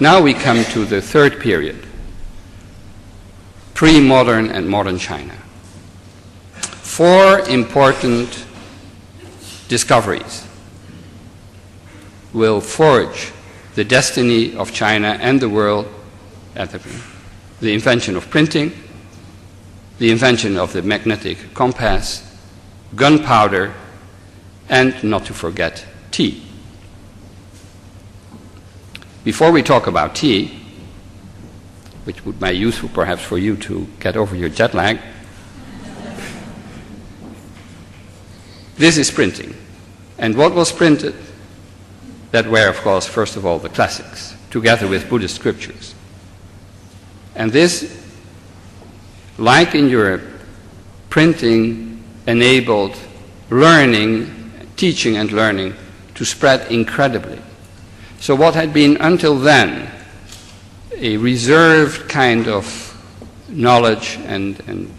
Now we come to the third period, pre-modern and modern China. 4 important discoveries will forge the destiny of China and the world at the invention of printing, the invention of the magnetic compass, gunpowder, and not to forget tea. Before we talk about tea, which would be useful perhaps for you to get over your jet lag, this is printing. And what was printed? That were, of course, first of all, the classics, together with Buddhist scriptures. And this, like in Europe, printing enabled learning, teaching and learning to spread incredibly. So what had been until then a reserved kind of knowledge and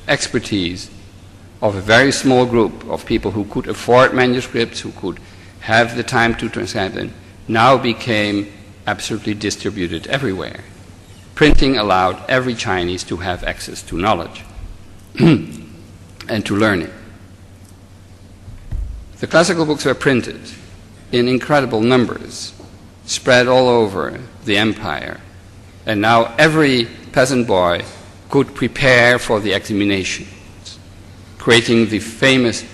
expertise of a very small group of people who could afford manuscripts, who could have the time to transcribe them, now became absolutely distributed everywhere. Printing allowed every Chinese to have access to knowledge and to learning. The classical books were printed in incredible numbers, spread all over the empire, and now every peasant boy could prepare for the examination, creating the famous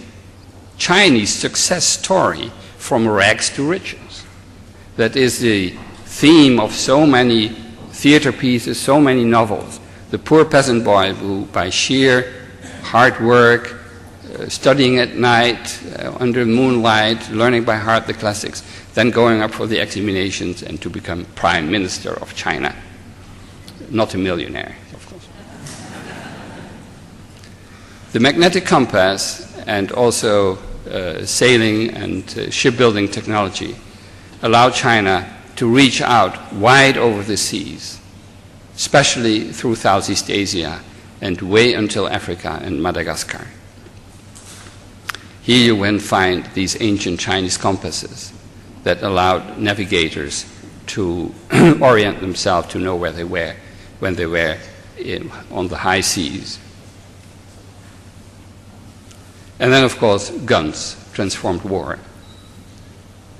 Chinese success story from rags to riches. That is the theme of so many theater pieces, so many novels. The poor peasant boy who, by sheer hard work, studying at night, under moonlight, learning by heart the classics, then going up for the examinations and to become Prime Minister of China. Not a millionaire, of course. The magnetic compass and also sailing and shipbuilding technology allowed China to reach out wide over the seas, especially through Southeast Asia and way until Africa and Madagascar. Here you will find these ancient Chinese compasses that allowed navigators to orient themselves to know where they were when they were on the high seas. And then, of course, guns transformed war.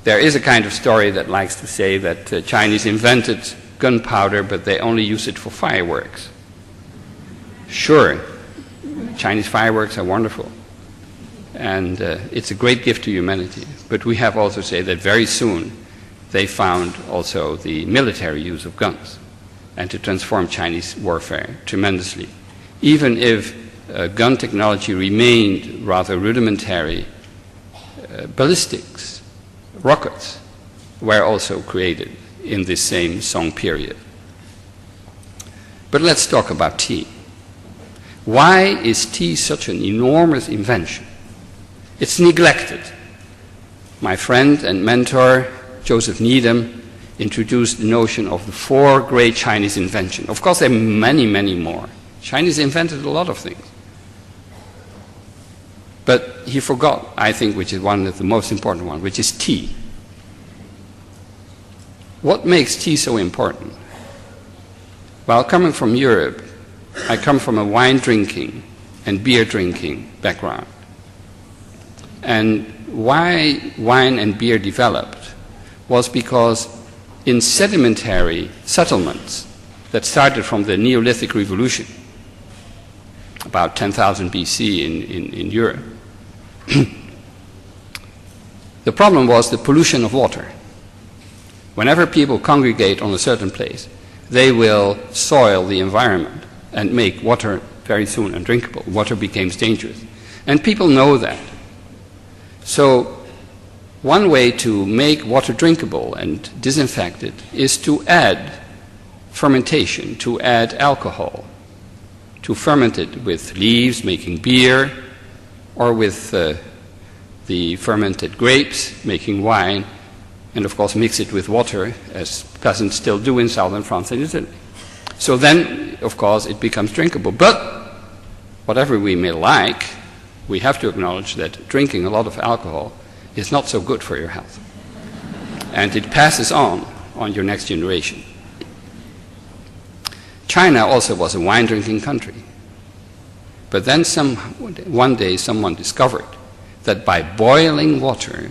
There is a kind of story that likes to say that the Chinese invented gunpowder, but they only used it for fireworks. Sure, Chinese fireworks are wonderful, and it's a great gift to humanity. But we have also to say that very soon they found also the military use of guns and to transform Chinese warfare tremendously. Even if gun technology remained rather rudimentary, ballistics, rockets were also created in this same Song period. But let's talk about tea. Why is tea such an enormous invention? It's neglected. My friend and mentor, Joseph Needham, introduced the notion of the 4 great Chinese inventions. Of course, there are many, many more. Chinese invented a lot of things. But he forgot, I think, which is one of the most important ones, which is tea. What makes tea so important? Well, coming from Europe, I come from a wine drinking and beer drinking background. And why wine and beer developed was because in sedimentary settlements that started from the Neolithic Revolution, about 10,000 BC in Europe, the problem was the pollution of water. Whenever people congregate on a certain place, they will soil the environment and make water very soon undrinkable. Water becomes dangerous. And people know that. So one way to make water drinkable and disinfect it is to add fermentation, to add alcohol, to ferment it with leaves, making beer, or with the fermented grapes, making wine, and of course mix it with water, as peasants still do in southern France and Italy. So then, of course, it becomes drinkable. But whatever we may like, we have to acknowledge that drinking a lot of alcohol is not so good for your health. and it passes on your next generation. China also was a wine-drinking country. But then one day someone discovered that by boiling water,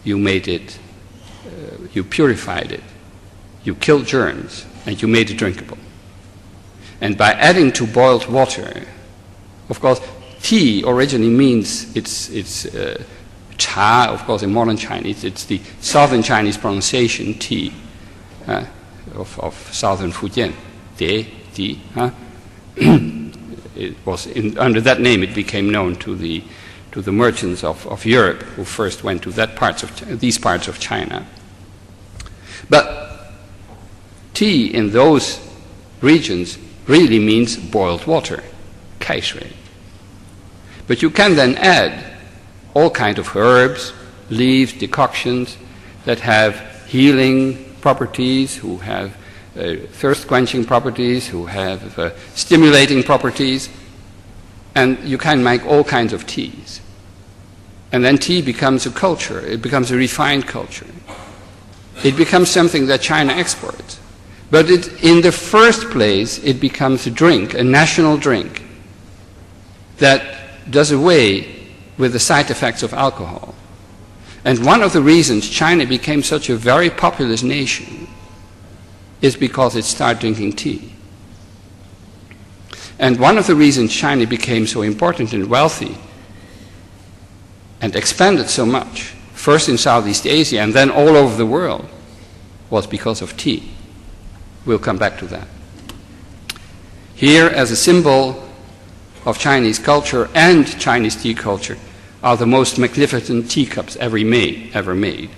you made it, you purified it, you killed germs, and you made it drinkable. And by adding to boiled water, of course, tea originally means it's cha, of course, in modern Chinese, it's the southern Chinese pronunciation, tea, of southern Fujian, di. It was under that name it became known to the merchants of Europe who first went to these parts of China. But tea in those regions really means boiled water, 开水. But you can then add all kinds of herbs, leaves, decoctions that have healing properties, who have thirst-quenching properties, who have stimulating properties, and you can make all kinds of teas. And then tea becomes a culture. It becomes a refined culture. It becomes something that China exports. But in the first place, it becomes a drink, a national drink, that does away with the side effects of alcohol. And one of the reasons China became such a very populous nation is because it started drinking tea. And one of the reasons China became so important and wealthy and expanded so much, first in Southeast Asia and then all over the world, was because of tea. We'll come back to that. Here, as a symbol of Chinese culture and Chinese tea culture, are the most magnificent teacups ever made.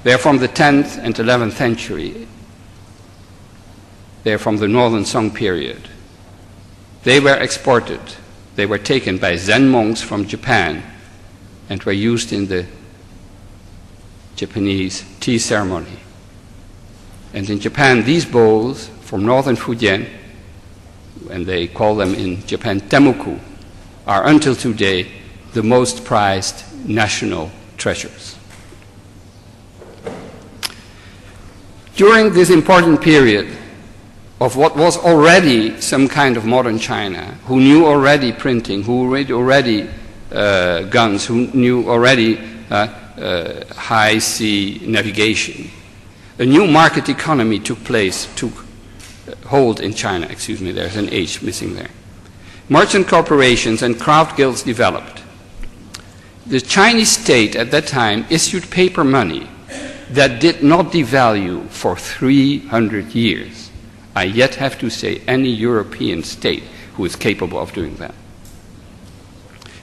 They are from the 10th and 11th century. They are from the Northern Song period. They were exported. They were taken by Zen monks from Japan and were used in the Japanese tea ceremony. And in Japan, these bowls from northern Fujian, and they call them in Japan temuku, are until today the most prized national treasures. During this important period of what was already some kind of modern China, who knew already printing, who read already guns, who knew already high sea navigation, a new market economy took hold in China. Excuse me, there's an H missing there. Merchant corporations and craft guilds developed. The Chinese state at that time issued paper money that did not devalue for 300 years. I yet have to say any European state who is capable of doing that.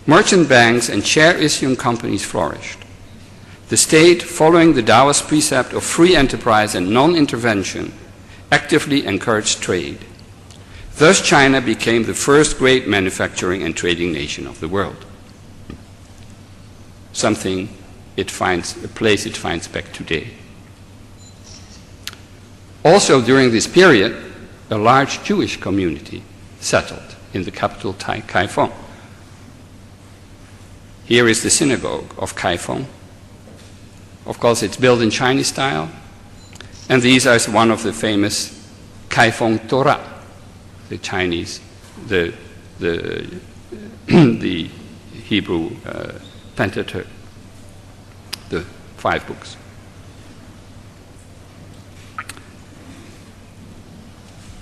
Merchant banks and share-issuing companies flourished. The state, following the Taoist precept of free enterprise and non-intervention, actively encouraged trade. Thus China became the first great manufacturing and trading nation of the world. A place it finds back today. Also during this period, a large Jewish community settled in the capital Kaifeng. Here is the synagogue of Kaifeng. Of course, it's built in Chinese style, and these are one of the famous Kaifeng Torah, the Chinese, the Hebrew Pentateuch, the 5 books.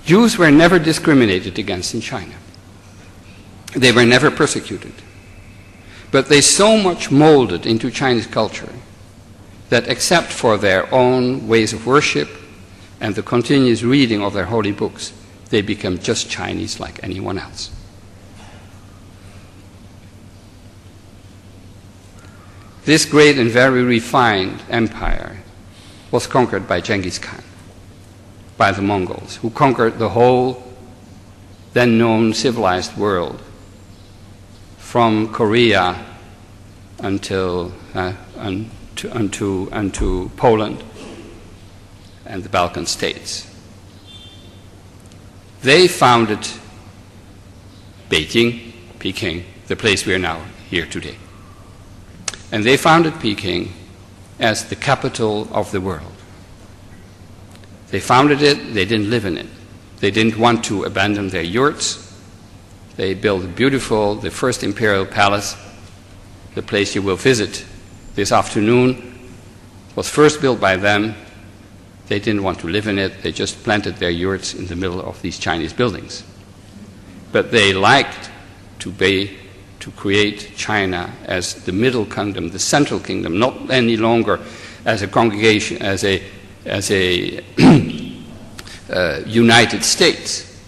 Jews were never discriminated against in China. They were never persecuted. But they so much molded into Chinese culture that except for their own ways of worship and the continuous reading of their holy books, they become just Chinese like anyone else. This great and very refined empire was conquered by Genghis Khan, by the Mongols, who conquered the whole then known civilized world, from Korea unto Poland and the Balkan states. They founded Peking, the place we are now here today. And they founded Peking as the capital of the world. They founded it, they didn't live in it. They didn't want to abandon their yurts. They built the first imperial palace. The place you will visit this afternoon was first built by them. They didn't want to live in it. They just planted their yurts in the middle of these Chinese buildings. But they liked to create China as the middle kingdom, the central kingdom, not any longer as a congregation, as a United States,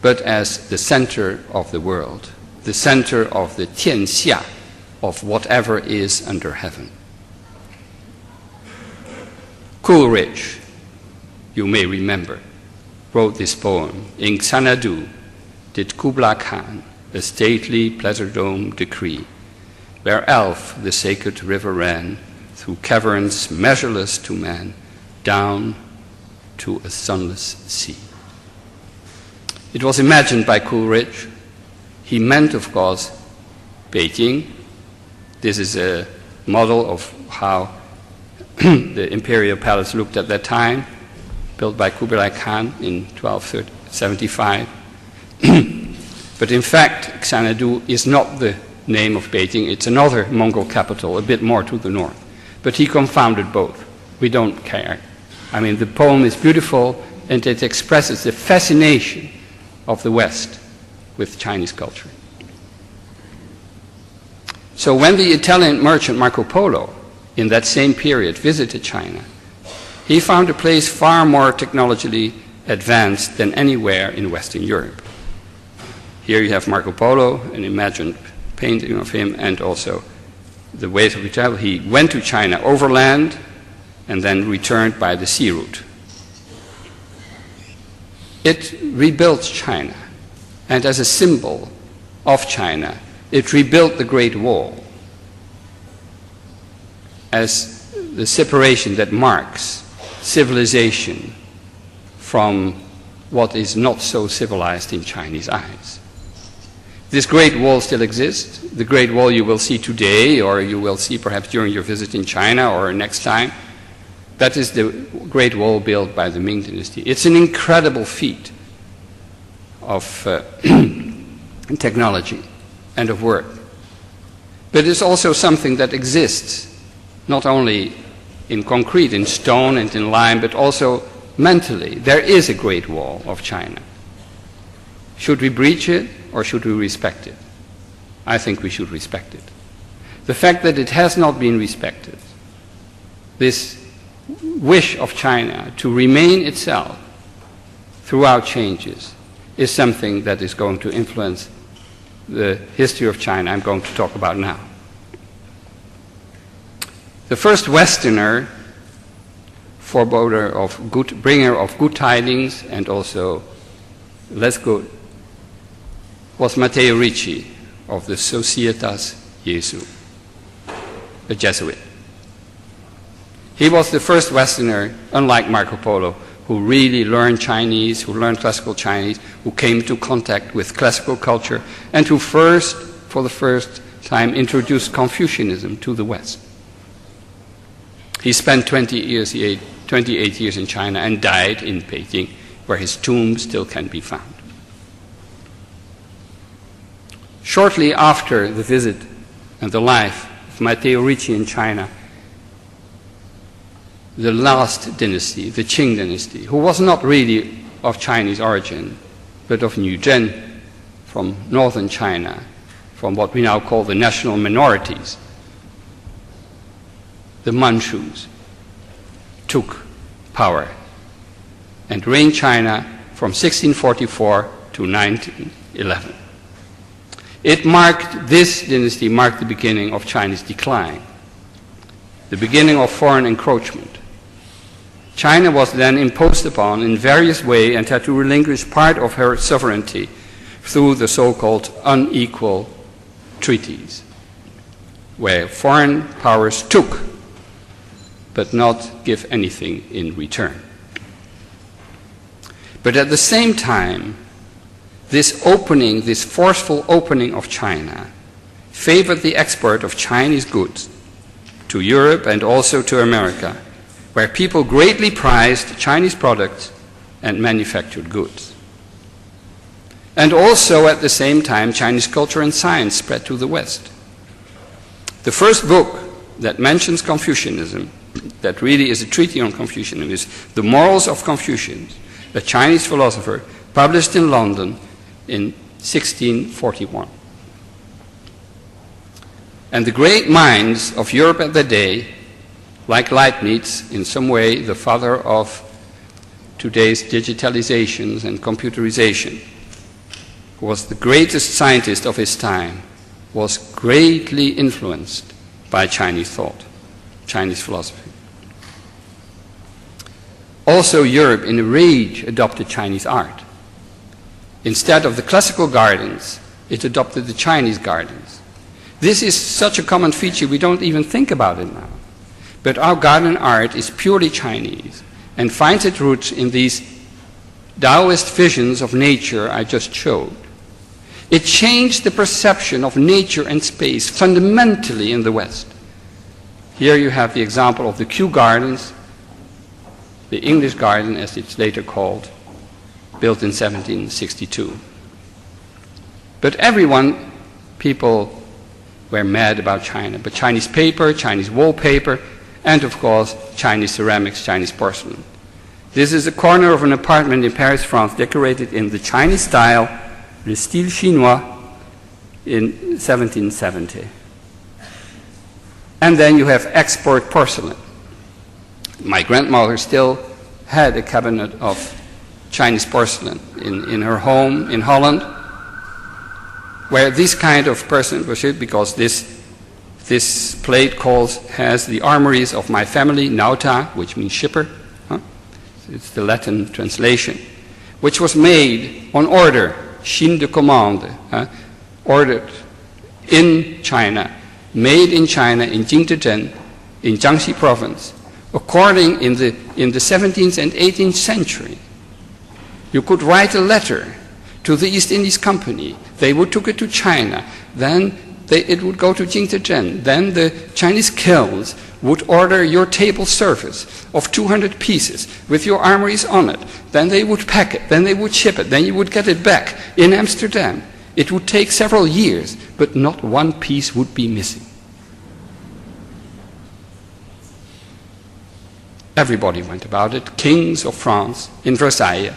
but as the center of the world, the center of the tianxia, of whatever is under heaven. Coleridge, you may remember, wrote this poem. In Xanadu did Kublai Khan a stately pleasure-dome decree, where Elf the sacred river ran, through caverns measureless to man, down to a sunless sea. It was imagined by Coleridge. He meant, of course, Beijing. This is a model of how the imperial palace looked at that time, built by Kublai Khan in 1275. But in fact, Xanadu is not the name of Beijing. It's another Mongol capital, a bit more to the north. But he confounded both. We don't care. I mean, the poem is beautiful, and it expresses the fascination of the West with Chinese culture. So when the Italian merchant Marco Polo, in that same period, visited China, he found a place far more technologically advanced than anywhere in Western Europe. Here you have Marco Polo, an imagined painting of him, and also the ways of travel. He went to China overland and then returned by the sea route. It rebuilt China, and as a symbol of China, it rebuilt the Great Wall as the separation that marks civilization from what is not so civilized in Chinese eyes. This Great Wall still exists. The Great Wall you will see today, or you will see perhaps during your visit in China or next time. That is the Great Wall built by the Ming Dynasty. It's an incredible feat of technology and of work. But it's also something that exists, not only in concrete, in stone and in lime, but also mentally. There is a Great Wall of China. Should we breach it or should we respect it? I think we should respect it. The fact that it has not been respected, this wish of China to remain itself throughout changes, is something that is going to influence the history of China I'm going to talk about now. The first Westerner, bringer of good tidings and also less good, was Matteo Ricci of the Societas Jesu, a Jesuit. He was the first Westerner, unlike Marco Polo, who really learned Chinese, who learned classical Chinese, who came into contact with classical culture, and who for the first time, introduced Confucianism to the West. He spent 28 years in China and died in Peking, where his tomb still can be found. Shortly after the visit and the life of Matteo Ricci in China, the last dynasty, the Qing dynasty, who was not really of Chinese origin, but of New Zhen, from northern China, from what we now call the national minorities, the Manchus, took power and reigned China from 1644 to 1911. This dynasty marked the beginning of Chinese decline, the beginning of foreign encroachment. China was then imposed upon in various ways and had to relinquish part of her sovereignty through the so-called unequal treaties, where foreign powers took but not give anything in return. But at the same time, this forceful opening of China favored the export of Chinese goods to to Europe and also to America, where people greatly prized Chinese products and manufactured goods. And also at the same time, Chinese culture and science spread to the West. The first book that mentions Confucianism, that really is a treatise on Confucianism, is The Morals of Confucius, a Chinese philosopher, published in London in 1641. And the great minds of Europe at that day, like Leibniz, in some way the father of today's digitalizations and computerization, who was the greatest scientist of his time, was greatly influenced by Chinese thought, Chinese philosophy. Also, Europe, in a rage, adopted Chinese art. Instead of the classical gardens, it adopted the Chinese gardens. This is such a common feature, we don't even think about it now. But our garden art is purely Chinese and finds its roots in these Taoist visions of nature I just showed. It changed the perception of nature and space fundamentally in the West. Here you have the example of the Kew Gardens, the English garden as it's later called, built in 1762. But people were mad about China, but Chinese paper, Chinese wallpaper, and of course Chinese ceramics, Chinese porcelain. This is a corner of an apartment in Paris, France, decorated in the Chinese style, le style chinois, in 1770. And then you have export porcelain. My grandmother still had a cabinet of Chinese porcelain in her home in Holland, where this kind of porcelain was shipped, because this plate has the armories of my family, nauta, which means shipper. It's the Latin translation, which was made on order, chine de commande, ordered in China, made in China in Jingzhen, in Jiangxi province, according in the 17th and 18th century. You could write a letter to the East Indies Company. They would take it to China. Then it would go to Jingzhen. Then the Chinese kilns would order your table service of 200 pieces with your armories on it. Then they would pack it. Then they would ship it. Then you would get it back in Amsterdam. It would take several years, but not one piece would be missing. Everybody went about it. Kings of France in Versailles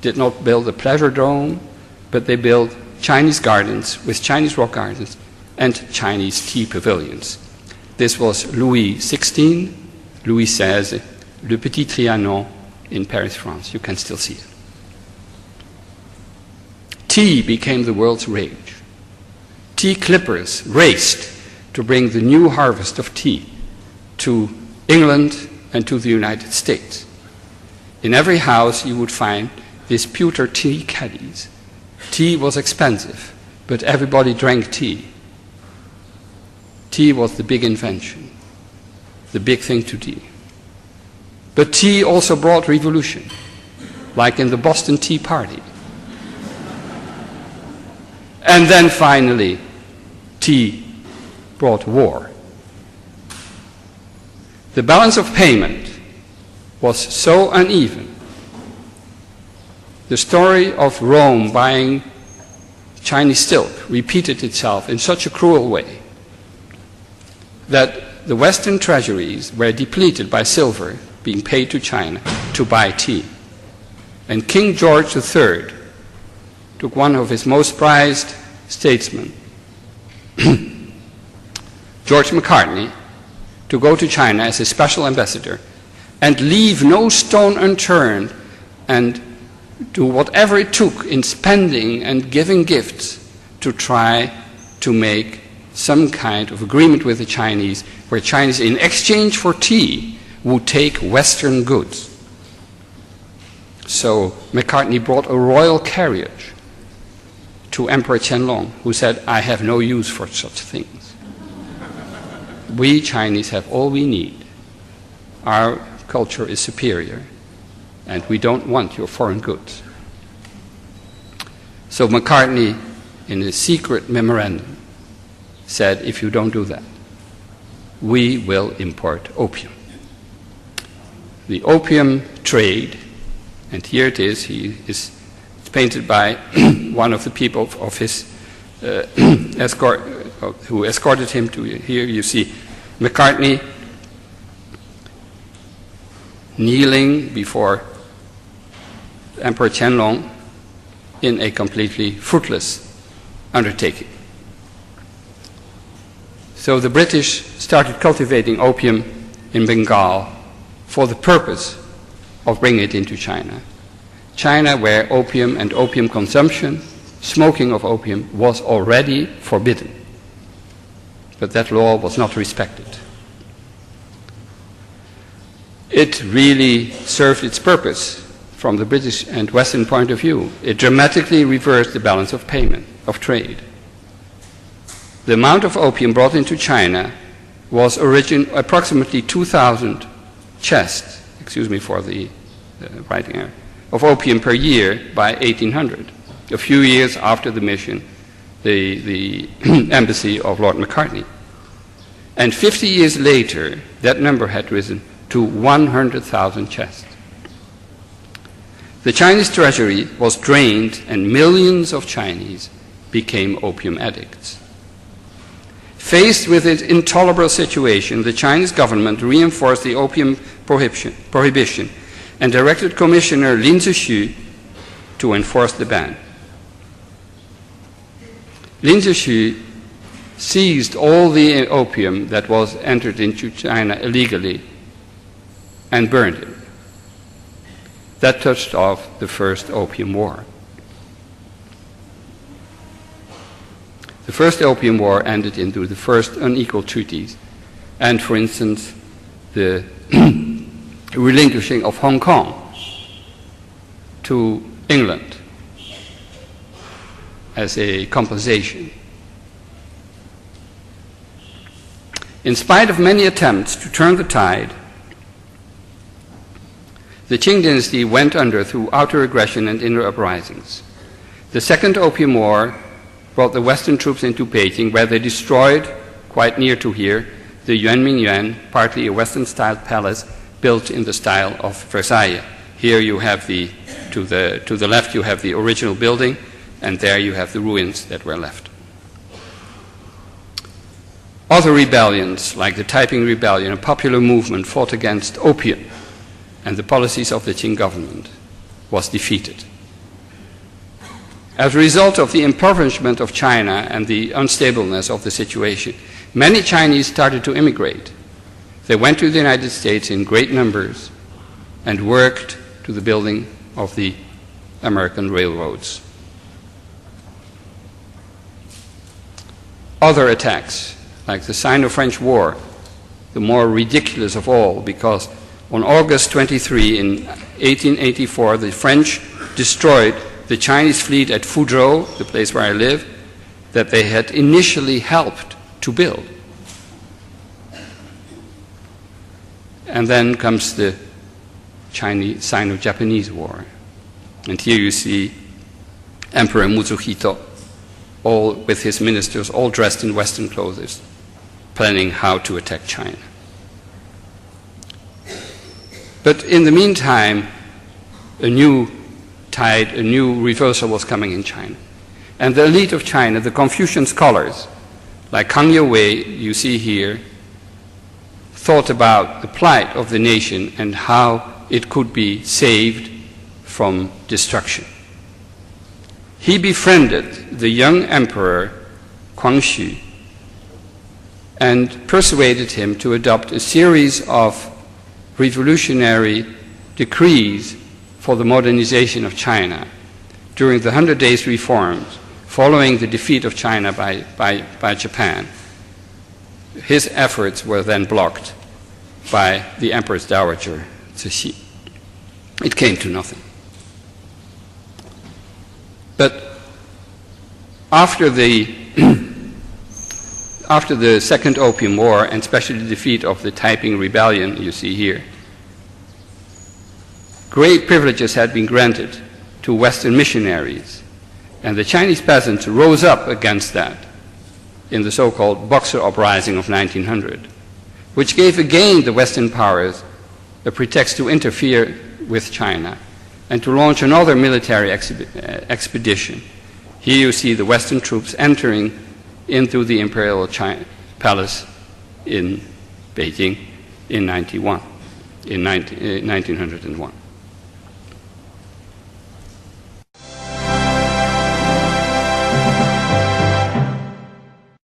did not build a pleasure dome, but they built Chinese gardens with Chinese rock gardens and Chinese tea pavilions. This was Louis XVI, Louis XVI, Le Petit Trianon in Paris, France. You can still see it. Tea became the world's rage. Tea clippers raced to bring the new harvest of tea to England and to the United States. In every house you would find these pewter tea caddies. Tea was expensive, but everybody drank tea. Tea was the big invention, the big thing to do. But tea also brought revolution, like in the Boston Tea Party. And then finally, tea brought war. The balance of payment was so uneven. The story of Rome buying Chinese silk repeated itself in such a cruel way that the Western treasuries were depleted by silver being paid to China to buy tea. And King George III took one of his most prized statesmen, George Macartney, to go to China as his special ambassador and leave no stone unturned and do whatever it took in spending and giving gifts to try to make some kind of agreement with the Chinese, where Chinese, in exchange for tea, would take Western goods. So Macartney brought a royal carriage to Emperor Qianlong, who said, "I have no use for such things. We Chinese have all we need. Our culture is superior, and we don't want your foreign goods." So Macartney, in a secret memorandum, said, "If you don't do that, we will import opium. The opium trade, and here it is, it's painted by one of the people of his escort, who escorted him to here. You see McCartney kneeling before Emperor Qianlong in a completely fruitless undertaking. So the British started cultivating opium in Bengal for the purpose of bringing it into China. China, where opium and opium consumption, smoking of opium, was already forbidden. But that law was not respected. It really served its purpose from the British and Western point of view. It dramatically reversed the balance of payment, of trade. The amount of opium brought into China was approximately 2,000 chests, excuse me for the writing error, of opium per year by 1800, a few years after the mission, the embassy of Lord Macartney. And 50 years later, that number had risen to 100,000 chests. The Chinese treasury was drained and millions of Chinese became opium addicts. Faced with its intolerable situation, the Chinese government reinforced the opium prohibition and directed Commissioner Lin Zexu to enforce the ban. Lin Zexu seized all the opium that was entered into China illegally and burned it. That touched off the First Opium War. The First Opium War ended into the first unequal treaties, and, for instance, the relinquishing of Hong Kong to England as a compensation. In spite of many attempts to turn the tide, the Qing dynasty went under through outer aggression and inner uprisings. The Second Opium War brought the Western troops into Peking, where they destroyed, quite near to here, the Yuanmingyuan, partly a Western-style palace built in the style of Versailles. Here you have to the left you have the original building, and there you have the ruins that were left. Other rebellions, like the Taiping Rebellion, a popular movement, fought against opium, and the policies of the Qing government was defeated. As a result of the impoverishment of China and the unstableness of the situation, many Chinese started to immigrate. They went to the United States in great numbers and worked to the building of the American railroads. Other attacks, like the Sino-French War, the more ridiculous of all, because on August 23 in 1884, the French destroyed the Chinese fleet at Fuzhou, the place where I live, that they had initially helped to build. And then comes the Sino-Japanese War. And here you see Emperor Mutsuhito, all with his ministers, all dressed in Western clothes, planning how to attack China. But in the meantime, a new tide, a new reversal was coming in China. And the elite of China, the Confucian scholars, like Kang Youwei, you see here, thought about the plight of the nation and how it could be saved from destruction. He befriended the young emperor Guangxu and persuaded him to adopt a series of revolutionary decrees for the modernization of China during the 100 Days reforms following the defeat of China by Japan. His efforts were then blocked by the Empress Dowager Cixi. It came to nothing. But after the Second Opium War, and especially the defeat of the Taiping Rebellion, you see here, great privileges had been granted to Western missionaries, and the Chinese peasants rose up against that in the so-called Boxer Uprising of 1900. which gave again the Western powers a pretext to interfere with China and to launch another military expedition. Here you see the Western troops entering into the imperial palace in Beijing in 1901.